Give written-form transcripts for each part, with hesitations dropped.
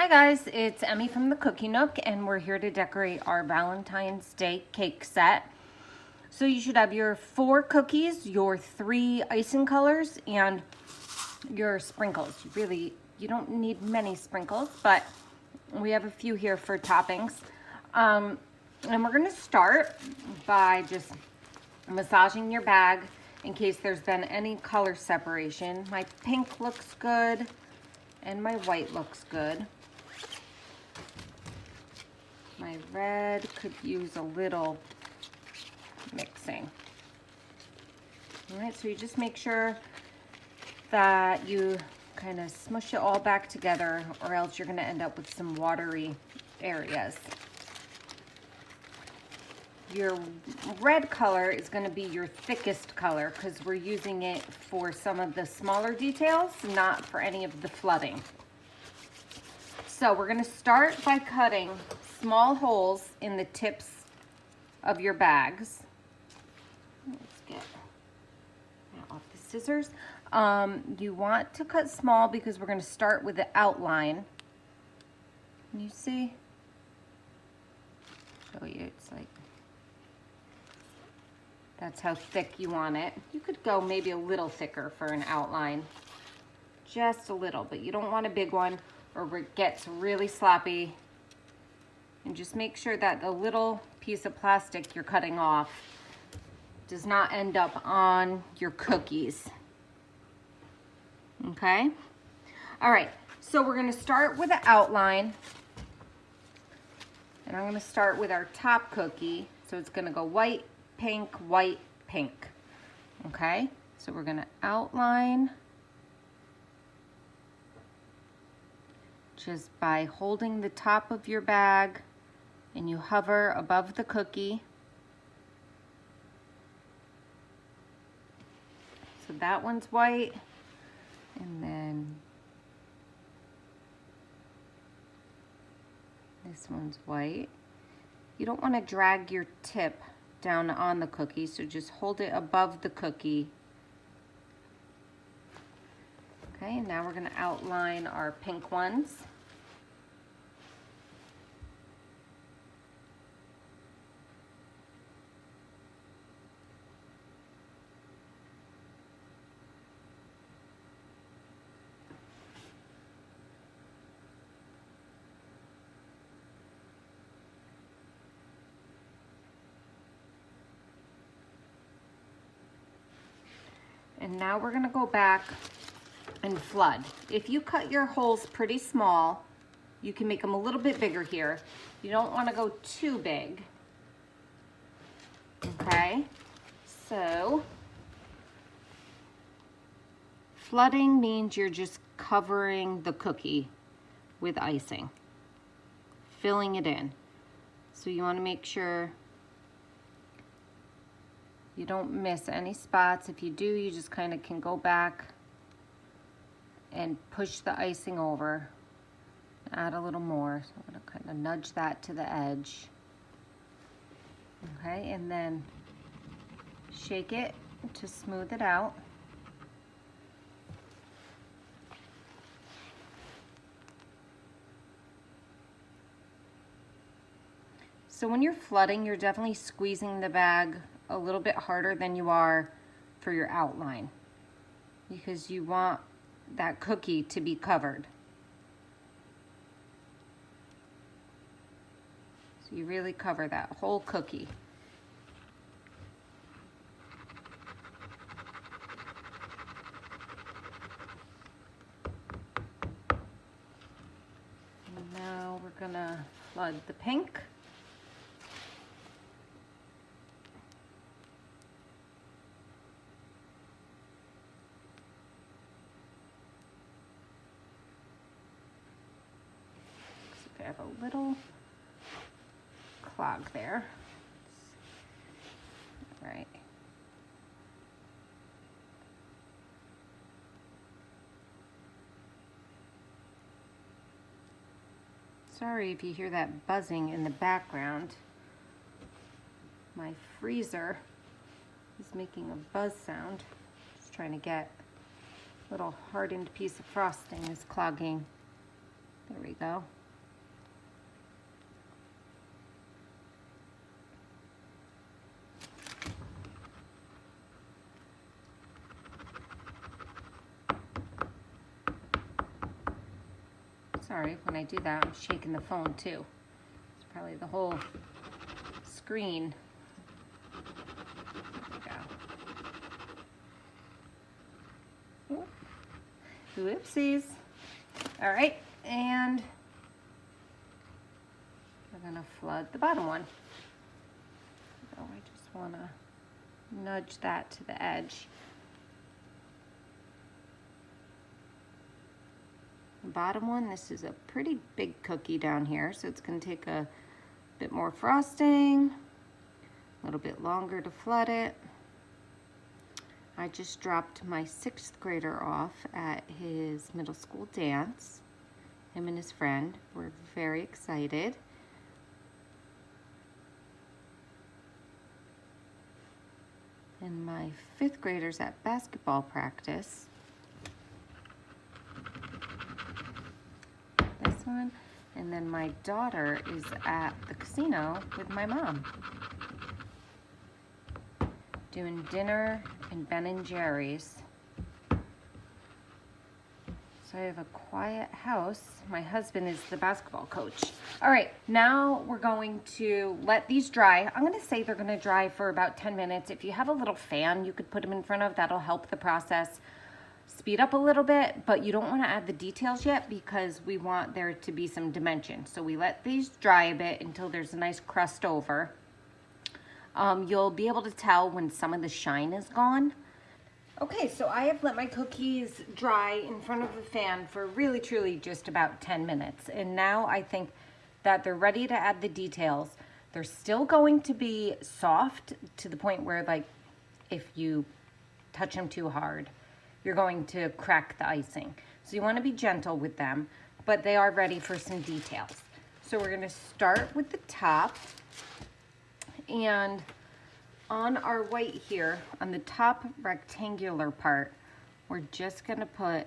Hi guys, it's Emmy from the Cookie Nook and we're here to decorate our Valentine's Day cake set. So you should have your 4 cookies, your 3 icing colors, and your sprinkles. You don't need many sprinkles, but we have a few here for toppings. And we're gonna start by just massaging your bag in case there's been any color separation. My pink looks good and my white looks good. My red could use a little mixing. All right, so you just make sure that you kind of smush it all back together, or else you're gonna end up with some watery areas. Your red color is gonna be your thickest color because we're using it for some of the smaller details, not for any of the flooding. So we're gonna start by cutting small holes in the tips of your bags. Let's get off the scissors. You want to cut small because we're going to start with the outline. Can you see? Show you, it's like, that's how thick you want it. You could go maybe a little thicker for an outline. Just a little, but you don't want a big one or it gets really sloppy. And just make sure that the little piece of plastic you're cutting off does not end up on your cookies. Okay? All right, so we're gonna start with the outline. And I'm gonna start with our top cookie. So it's gonna go white, pink, pink. Okay? So we're gonna outline just by holding the top of your bag and you hover above the cookie. So that one's white, and then this one's white. You don't want to drag your tip down on the cookie, so just hold it above the cookie. Okay, and now we're going to outline our pink ones. And now we're gonna go back and flood. If you cut your holes pretty small, you can make them a little bit bigger here. You don't wanna go too big. Okay, so flooding means you're just covering the cookie with icing, filling it in. So you wanna make sure you don't miss any spots. If you do, you just kind of can go back and push the icing over. Add a little more. So I'm going to kind of nudge that to the edge. Okay, and then shake it to smooth it out. So when you're flooding, you're definitely squeezing the bag a little bit harder than you are for your outline because you want that cookie to be covered. So you really cover that whole cookie. And now we're gonna flood the pink. I have a little clog there. All right. Sorry if you hear that buzzing in the background. My freezer is making a buzz sound. Just trying to get a little hardened piece of frosting is clogging There we go. Sorry, when I do that, I'm shaking the phone too. It's probably the whole screen. There we go. Whoopsies. All right, and we're gonna flood the bottom one. So I just wanna nudge that to the edge. The bottom one, this is a pretty big cookie down here, so it's gonna take a bit more frosting, a little bit longer to flood it. I just dropped my 6th grader off at his middle school dance. Him and his friend were very excited. And my 5th graders at basketball practice. This one. And then my daughter is at the casino with my mom, doing dinner and Ben & Jerry's. So I have a quiet house. My husband is the basketball coach. All right, now we're going to let these dry. I'm gonna say they're gonna dry for about 10 minutes. If you have a little fan you could put them in front of, that'll help the process speed up a little bit, but you don't wanna add the details yet because we want there to be some dimension. So we let these dry a bit until there's a nice crust over. You'll be able to tell when some of the shine is gone. Okay, so I have let my cookies dry in front of the fan for really truly just about 10 minutes. And now I think that they're ready to add the details. They're still going to be soft to the point where, like, if you touch them too hard, you're going to crack the icing. So you want to be gentle with them, but they are ready for some details. So we're going to start with the top, and on our white here, on the top rectangular part, we're just gonna put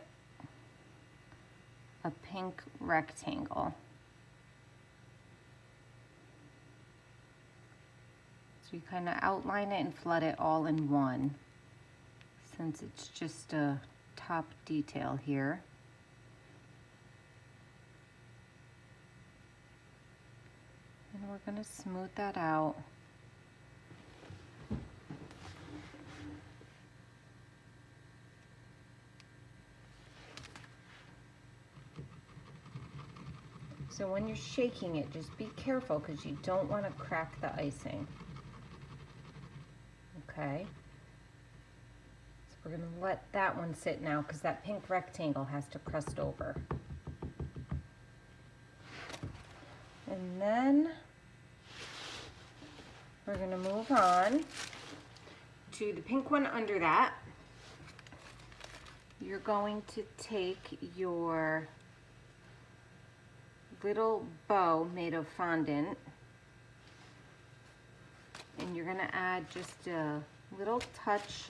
a pink rectangle. So you kind of outline it and flood it all in one, since it's just a top detail here. And we're gonna smooth that out. So when you're shaking it, just be careful because you don't want to crack the icing. Okay. So we're going to let that one sit now because that pink rectangle has to crust over. And then we're going to move on to the pink one under that. You're going to take your little bow made of fondant, and you're gonna add just a little touch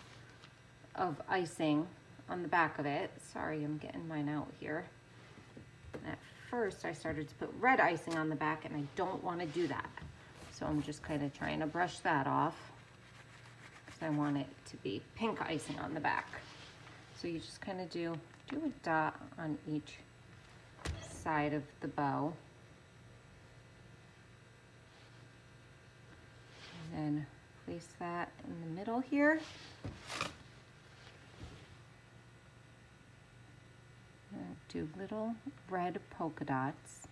of icing on the back of it. Sorry, I'm getting mine out here. At first I started to put red icing on the back, and I don't want to do that. So I'm just kind of trying to brush that off because I want it to be pink icing on the back. So you just kind of do a dot on each side of the bow, and then place that in the middle here, and do little red polka dots.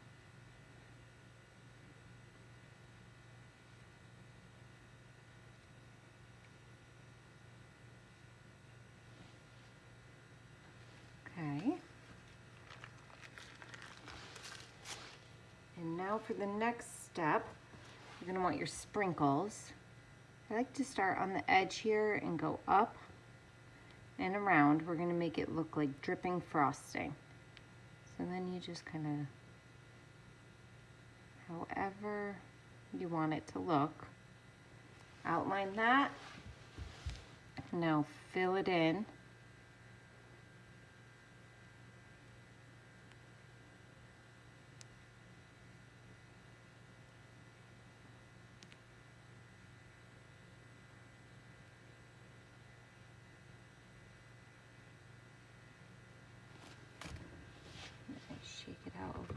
Okay. And now for the next step, you're gonna want your sprinkles. I like to start on the edge here and go up and around. We're gonna make it look like dripping frosting. So then you just kind of, however you want it to look, outline that. Now fill it in. . . .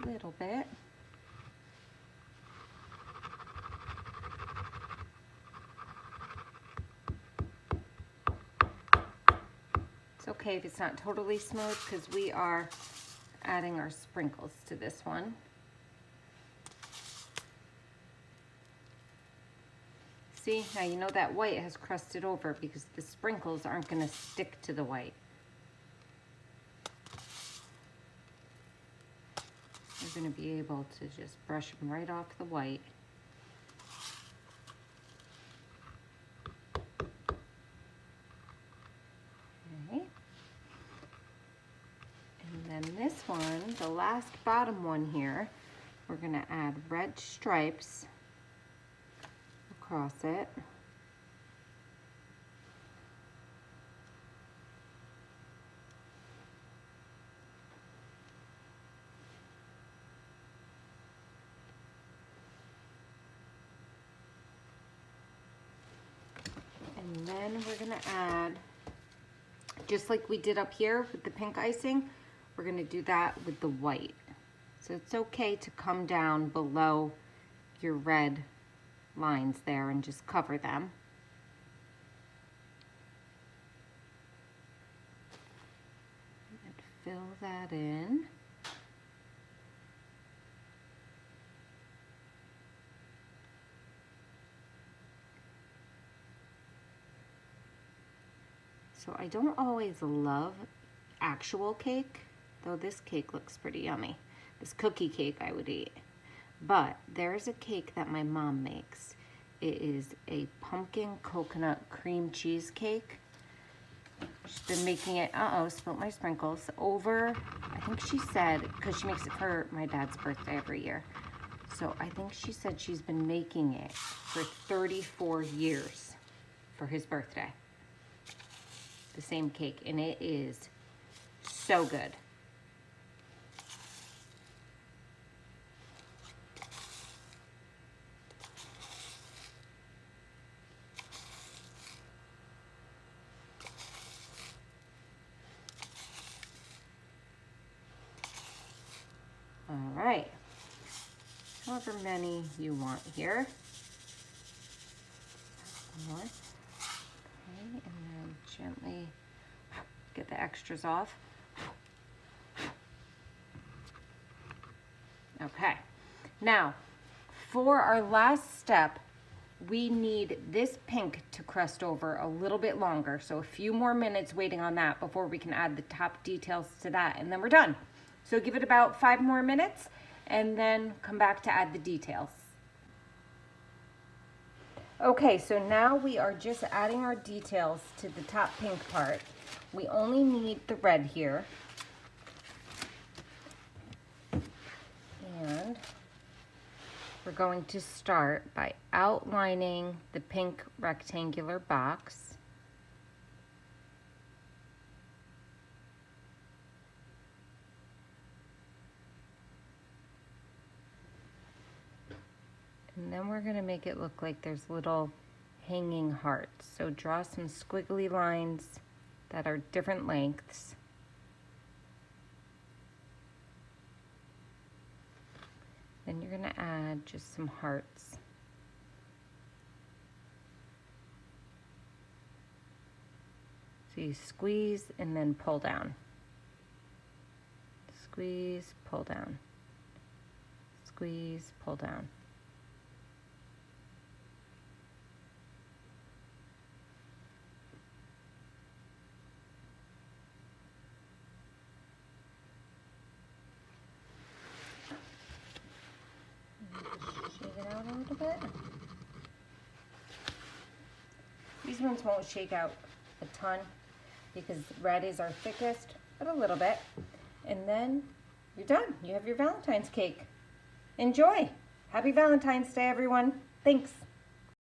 a little bit. It's okay if it's not totally smooth because we are adding our sprinkles to this one. See, now you know that white has crusted over because the sprinkles aren't going to stick to the white. You're going to be able to just brush them right off the white. Okay. And then this one, the last bottom one here, we're going to add red stripes across it. And then we're gonna add, just like we did up here with the pink icing, we're gonna do that with the white. So it's okay to come down below your red lines there and just cover them. And fill that in. So I don't always love actual cake, though this cake looks pretty yummy. This cookie cake I would eat. But there's a cake that my mom makes. It is a pumpkin coconut cream cheese cake. She's been making it, spilled my sprinkles, over, I think she said, because she makes it for my dad's birthday every year. So I think she said she's been making it for 34 years for his birthday. The same cake, and it is so good. All right, however many you want here. More. Okay, and then gently get the extras off. Okay, now for our last step, we need this pink to crust over a little bit longer. So a few more minutes waiting on that before we can add the top details to that, and then we're done. So give it about 5 more minutes and then come back to add the details. Okay, so now we are just adding our details to the top pink part. We only need the red here. And we're going to start by outlining the pink rectangular box. And then we're going to make it look like there's little hanging hearts. So draw some squiggly lines that are different lengths. Then you're going to add just some hearts. So you squeeze and then pull down. Squeeze, pull down. Squeeze, pull down. A little bit. These ones won't shake out a ton because red is our thickest, but a little bit. And then you're done. You have your Valentine's cake. Enjoy. Happy Valentine's Day, everyone. Thanks.